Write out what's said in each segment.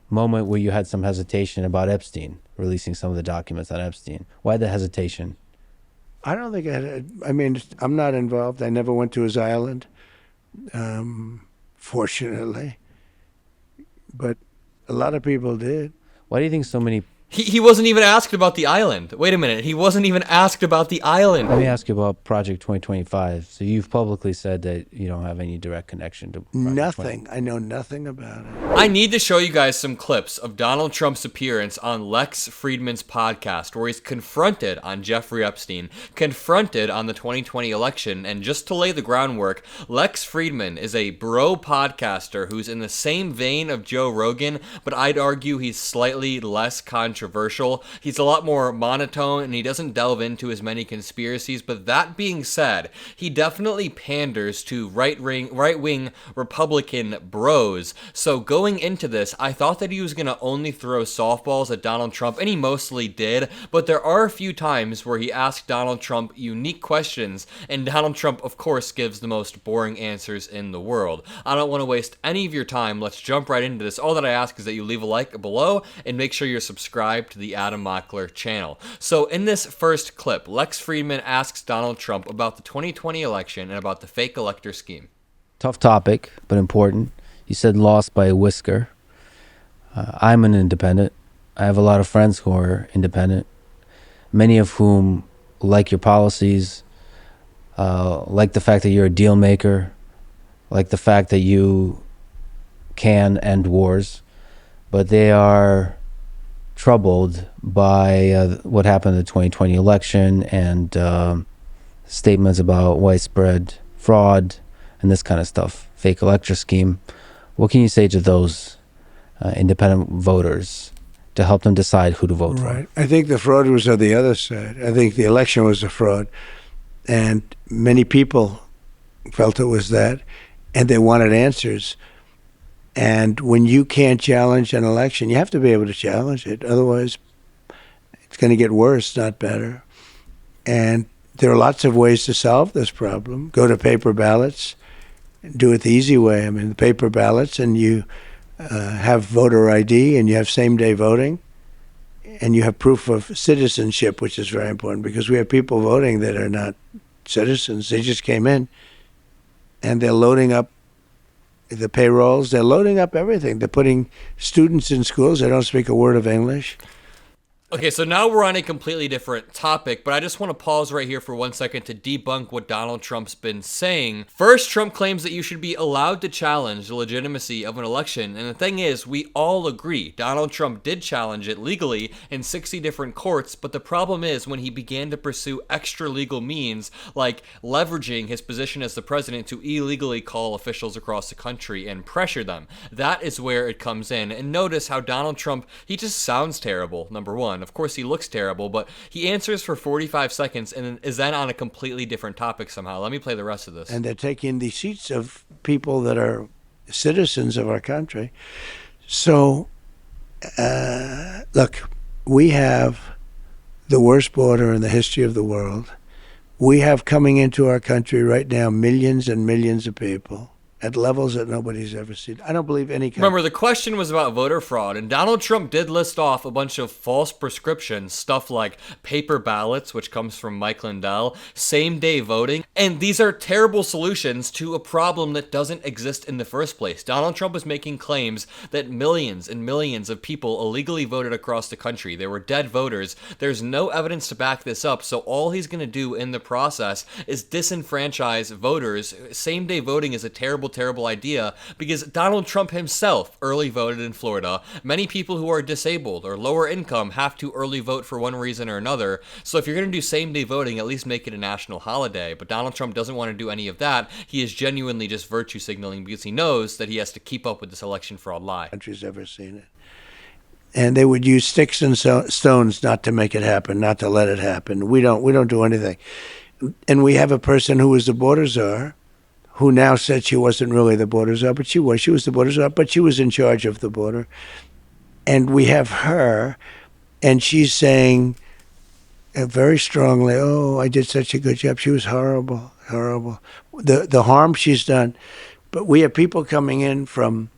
moment where you had some hesitation about Epstein, releasing some of the documents on Epstein. Why the hesitation? I don't think I mean, I'm not involved. I never went to his island, fortunately, but a lot of people did. Why do you think so many... He wasn't even asked about the island. Wait a minute. He wasn't even asked about the island. Let me ask you about Project 2025. So you've publicly said that you don't have any direct connection to Project Nothing. I know nothing about it. I need to show you guys some clips of Donald Trump's appearance on Lex Friedman's podcast, where he's confronted on Jeffrey Epstein, confronted on the 2020 election, and just to lay the groundwork, Lex Friedman is a bro podcaster who's in the same vein of Joe Rogan, but I'd argue he's slightly less controversial. He's a lot more monotone, and he doesn't delve into as many conspiracies, but that being said, he definitely panders to right-wing Republican bros. So going into this, I thought that he was going to only throw softballs at Donald Trump, and he mostly did, but there are a few times where he asked Donald Trump unique questions, and Donald Trump, of course, gives the most boring answers in the world. I don't want to waste any of your time. Let's jump right into this. All that I ask is that you leave a like below and make sure you're subscribed to the Adam Mockler channel. So in this first clip, Lex Friedman asks Donald Trump about the 2020 election and about the fake elector scheme. Tough topic, but important. You said lost by a whisker. I'm an independent. I have a lot of friends who are independent, many of whom like your policies, like the fact that you're a deal maker, like the fact that you can end wars, but they are troubled by what happened in the 2020 election and statements about widespread fraud and this kind of stuff, fake elector scheme. What can you say to those independent voters to help them decide who to vote for? Right. I think the fraud was on the other side. I think the election was a fraud, and many people felt it was that, and they wanted answers. And when you can't challenge an election, you have to be able to challenge it. Otherwise, it's going to get worse, not better. And there are lots of ways to solve this problem. Go to paper ballots, do it the easy way. I mean, the paper ballots, and you have voter ID, and you have same-day voting, and you have proof of citizenship, which is very important because we have people voting that are not citizens. They just came in, and they're loading up the payrolls. They're loading up everything. They're putting students in schools. They don't speak a word of English. Okay, so now we're on a completely different topic, but I just want to pause right here for 1 second to debunk what Donald Trump's been saying. First, Trump claims that you should be allowed to challenge the legitimacy of an election, and the thing is, we all agree. Donald Trump did challenge it legally in 60 different courts, but the problem is when he began to pursue extra legal means, like leveraging his position as the president to illegally call officials across the country and pressure them. That is where it comes in, and notice how Donald Trump, he just sounds terrible, number one. Of course, he looks terrible, but he answers for 45 seconds and is then on a completely different topic somehow. Let me play the rest of this. And they're taking the seats of people that are citizens of our country. So, look, we have the worst border in the history of the world. We have coming into our country right now millions and millions of people at levels that nobody's ever seen. I don't believe any country. Remember, the question was about voter fraud, and Donald Trump did list off a bunch of false prescriptions, stuff like paper ballots, which comes from Mike Lindell, same-day voting, and these are terrible solutions to a problem that doesn't exist in the first place. Donald Trump is making claims that millions and millions of people illegally voted across the country. They were dead voters. There's no evidence to back this up, so all he's going to do in the process is disenfranchise voters. Same-day voting is a terrible idea because Donald Trump himself early voted in Florida. Many people who are disabled or lower income have to early vote for one reason or another. So if you're going to do same-day voting, at least make it a national holiday. But Donald Trump doesn't want to do any of that. He is genuinely just virtue signaling because he knows that he has to keep up with this election fraud lie. Country's ever seen it. And they would use sticks and stones not to make it happen, not to let it happen. We don't do anything. And we have a person who was the border czar, who now said she wasn't really the border czar, but she was. She was the border czar, but she was in charge of the border. And we have her, and she's saying very strongly, oh, I did such a good job. She was horrible, horrible. The harm she's done. But we have people coming in from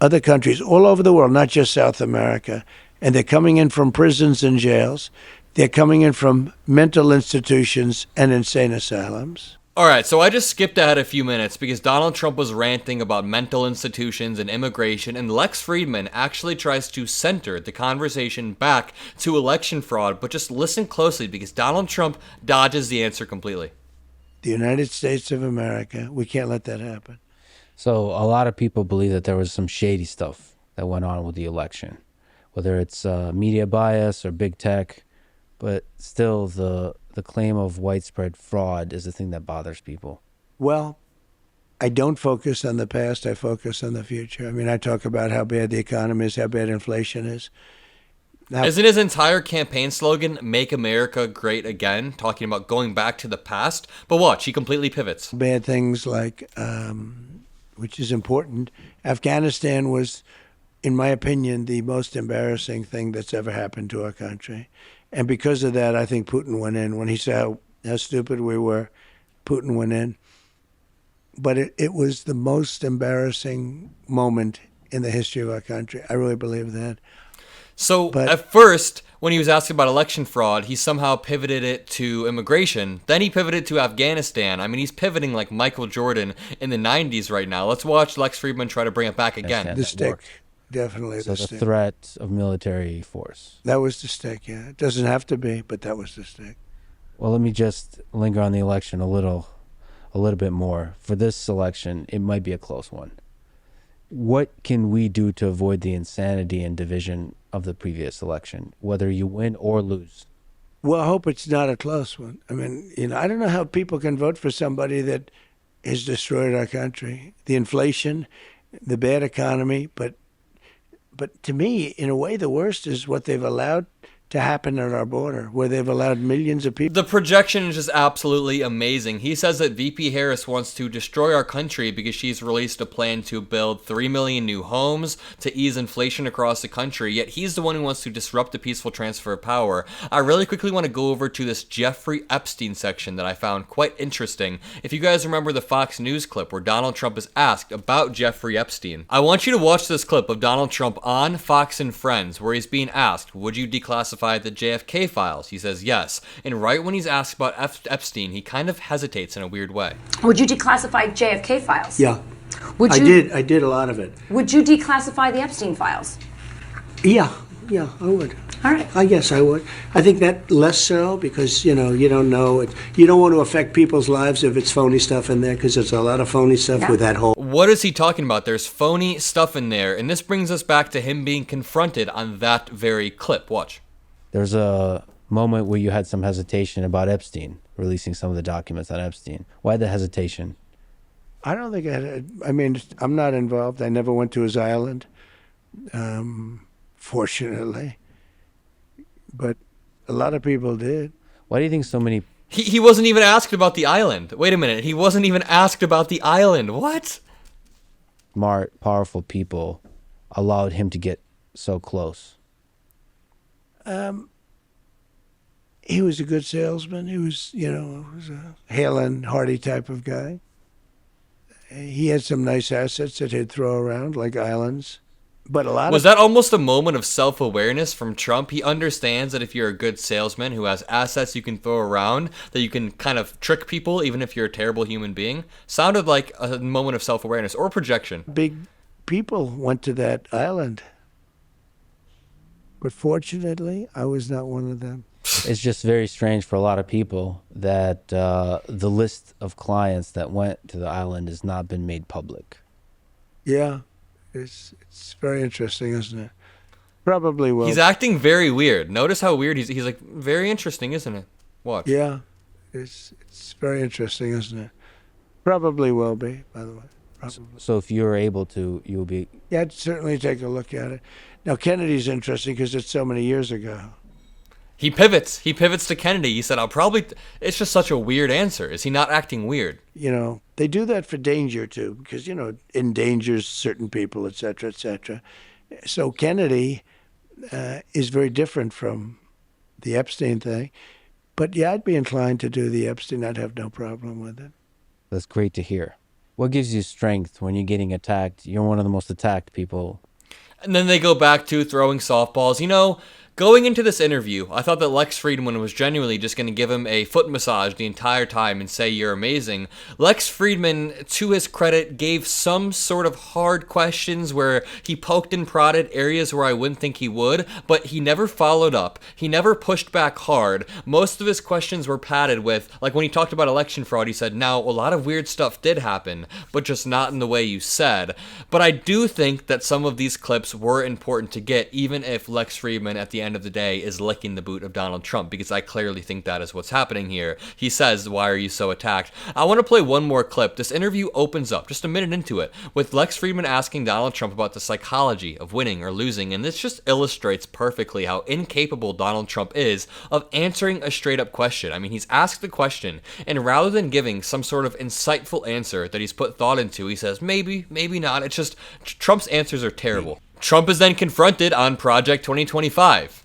other countries all over the world, not just South America, and they're coming in from prisons and jails. They're coming in from mental institutions and insane asylums. All right, so I just skipped ahead a few minutes because Donald Trump was ranting about mental institutions and immigration, and Lex Friedman actually tries to center the conversation back to election fraud, but just listen closely because Donald Trump dodges the answer completely. The United States of America, we can't let that happen. So a lot of people believe that there was some shady stuff that went on with the election, whether it's media bias or big tech, but still the claim of widespread fraud is the thing that bothers people. Well, I don't focus on the past. I focus on the future. I mean, I talk about how bad the economy is, how bad inflation is. Isn't his entire campaign slogan, Make America Great Again, talking about going back to the past? But watch, he completely pivots. Bad things like, which is important, Afghanistan was, in my opinion, the most embarrassing thing that's ever happened to our country. And because of that, I think Putin went in. When he saw how stupid we were, Putin went in. But it was the most embarrassing moment in the history of our country. I really believe that. So at first, when he was asked about election fraud, he somehow pivoted it to immigration. Then he pivoted to Afghanistan. I mean, he's pivoting like Michael Jordan in the 90s right now. Let's watch Lex Friedman try to bring it back again. The stick. Definitely So the stick. the threat of military force. That was the stick, yeah. It doesn't have to be, but that was the stick. Well, let me just linger on the election a little bit more. For this election, it might be a close one. What can we do to avoid the insanity and division of the previous election, whether you win or lose? Well, I hope it's not a close one. I mean, I don't know how people can vote for somebody that has destroyed our country. The inflation, the bad economy, but to me, in a way, the worst is what they've allowed to happen at our border, where they've allowed millions of people. The projection is just absolutely amazing. He says that VP Harris wants to destroy our country because she's released a plan to build 3 million new homes to ease inflation across the country, yet he's the one who wants to disrupt the peaceful transfer of power. I really quickly want to go over to this Jeffrey Epstein section that I found quite interesting. If you guys remember the Fox News clip where Donald Trump is asked about Jeffrey Epstein, I want you to watch this clip of Donald Trump on Fox and Friends where he's being asked, would you declassify the JFK files? He says yes. And right when he's asked about Epstein, he kind of hesitates in a weird way. Would you declassify JFK files? Yeah. Would you? I did a lot of it. Would you declassify the Epstein files? Yeah, I would. All right. I guess I would. I think that less so because, you don't know. You don't want to affect people's lives if it's phony stuff in there because there's a lot of phony stuff with that whole. What is he talking about? There's phony stuff in there. And this brings us back to him being confronted on that very clip. Watch. There's a moment where you had some hesitation about Epstein, releasing some of the documents on Epstein. Why the hesitation? I don't think I mean, I'm not involved. I never went to his island, fortunately. But a lot of people did. Why do you think so many... He wasn't even asked about the island. Wait a minute. He wasn't even asked about the island. What? Smart, powerful people allowed him to get so close? He was a good salesman. He was, was a Halen Hardy type of guy. He had some nice assets that he'd throw around, like islands. But was that almost a moment of self-awareness from Trump? He understands that if you're a good salesman who has assets you can throw around, that you can kind of trick people even if you're a terrible human being. Sounded like a moment of self-awareness or projection. Big people went to that island. But fortunately, I was not one of them. It's just very strange for a lot of people that the list of clients that went to the island has not been made public. Yeah, it's very interesting, isn't it? Probably will. He's acting very weird. Notice how weird he's like, very interesting, isn't it? Watch. Yeah, it's very interesting, isn't it? Probably will be, by the way. Probably. So if you're able to, you'll be... Yeah, I'd certainly take a look at it. Now, Kennedy's interesting because it's so many years ago. He pivots. He pivots to Kennedy. He said, it's just such a weird answer. Is he not acting weird? They do that for danger, too, because, endangers certain people, et cetera, et cetera. So Kennedy is very different from the Epstein thing. But, yeah, I'd be inclined to do the Epstein. I'd have no problem with it. That's great to hear. What gives you strength when you're getting attacked? You're one of the most attacked people. And then they go back to throwing softballs. You know, going into this interview, I thought that Lex Friedman was genuinely just going to give him a foot massage the entire time and say, "You're amazing." Lex Friedman, to his credit, gave some sort of hard questions where he poked and prodded areas where I wouldn't think he would, but he never followed up. He never pushed back hard. Most of his questions were padded with, like when he talked about election fraud, he said, "Now, a lot of weird stuff did happen, but just not in the way you said." But I do think that some of these clips were important to get, even if Lex Friedman at the end of the day is licking the boot of Donald Trump, because I clearly think that is what's happening here. He says, "Why are you so attacked?" I want to play one more clip. This interview opens up just a minute into it with Lex Friedman asking Donald Trump about the psychology of winning or losing, and this just illustrates perfectly how incapable Donald Trump is of answering a straight up question. I mean, he's asked the question, and rather than giving some sort of insightful answer that he's put thought into, he says, maybe, maybe not. It's just Trump's answers are terrible. Trump is then confronted on Project 2025.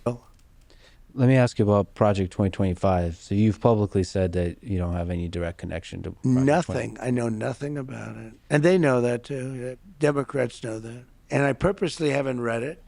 Let me ask you about Project 2025. So you've publicly said that you don't have any direct connection to Project Nothing. I know nothing about it. And they know that too. Democrats know that. And I purposely haven't read it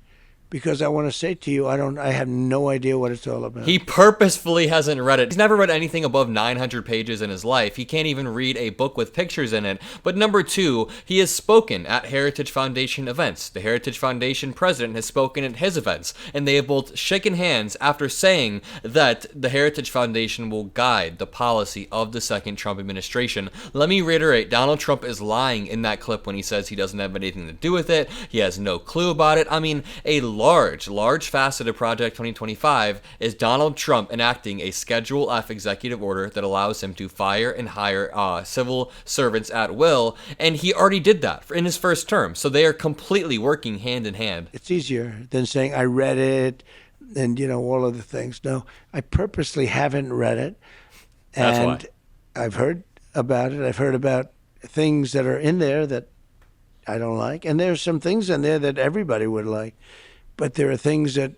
because I want to say to you, I have no idea what it's all about. He purposefully hasn't read it. He's never read anything above 900 pages in his life. He can't even read a book with pictures in it. But number two, he has spoken at Heritage Foundation events. The Heritage Foundation president has spoken at his events, and they have both shaken hands after saying that the Heritage Foundation will guide the policy of the second Trump administration. Let me reiterate, Donald Trump is lying in that clip when he says he doesn't have anything to do with it. He has no clue about it. I mean, a large facet of Project 2025 is Donald Trump enacting a Schedule F executive order that allows him to fire and hire civil servants at will, and he already did that in his first term. So they are completely working hand in hand. It's easier than saying I read it and, all of the things. No, I purposely haven't read it. And That's why. I've heard about it. I've heard about things that are in there that I don't like. And there's some things in there that everybody would like. But there are things that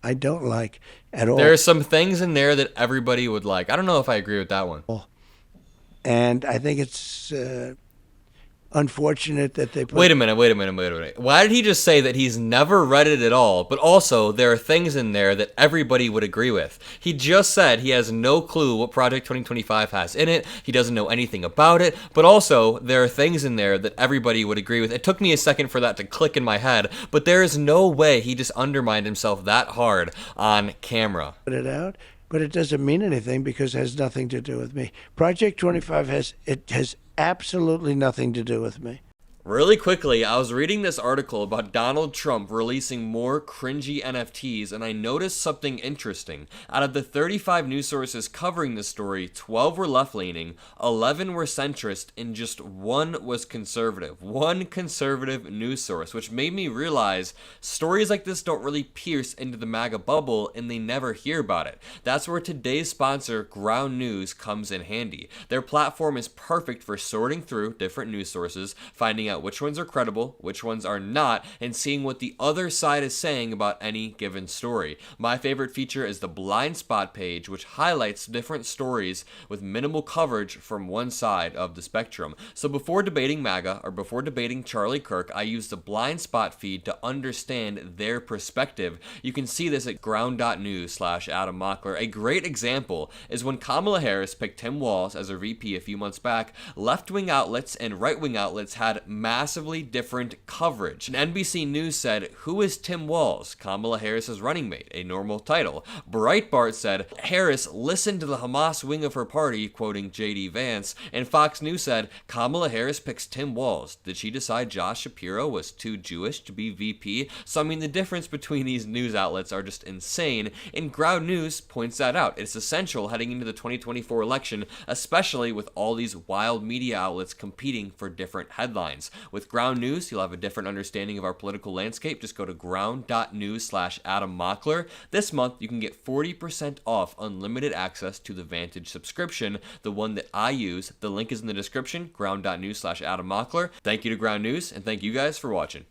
I don't like at all. There are some things in there that everybody would like. I don't know if I agree with that one. And I think it's unfortunate that they put... Wait a minute. Why did he just say that he's never read it at all, but also there are things in there that everybody would agree with? He just said he has no clue what Project 2025 has in it. He doesn't know anything about it, but also there are things in there that everybody would agree with. It took me a second for that to click in my head, but there is no way he just undermined himself that hard on camera. Put it out, but it doesn't mean anything because it has nothing to do with me. Project 25 has absolutely nothing to do with me. Really quickly, I was reading this article about Donald Trump releasing more cringy NFTs, and I noticed something interesting. Out of the 35 news sources covering this story, 12 were left-leaning, 11 were centrist, and just one was conservative. One conservative news source, which made me realize stories like this don't really pierce into the MAGA bubble, and they never hear about it. That's where today's sponsor, Ground News, comes in handy. Their platform is perfect for sorting through different news sources, finding out which ones are credible, which ones are not, and seeing what the other side is saying about any given story. My favorite feature is the blind spot page, which highlights different stories with minimal coverage from one side of the spectrum. So before debating MAGA or before debating Charlie Kirk, I use the blind spot feed to understand their perspective. You can see this at ground.news/Adam Mockler. A great example is when Kamala Harris picked Tim Walz as her VP a few months back, left-wing outlets and right-wing outlets had massively different coverage. And NBC News said, "Who is Tim Walz? Kamala Harris's running mate, a normal title." Breitbart said, "Harris listened to the Hamas wing of her party," quoting J.D. Vance. And Fox News said, "Kamala Harris picks Tim Walz. Did she decide Josh Shapiro was too Jewish to be VP?" So I mean, the difference between these news outlets are just insane, and Ground News points that out. It's essential heading into the 2024 election, especially with all these wild media outlets competing for different headlines. With Ground News, you'll have a different understanding of our political landscape. Just go to ground.news/Adam Mockler. This month, you can get 40% off unlimited access to the Vantage subscription, the one that I use. The link is in the description, ground.news/Adam Mockler. Thank you to Ground News, and thank you guys for watching.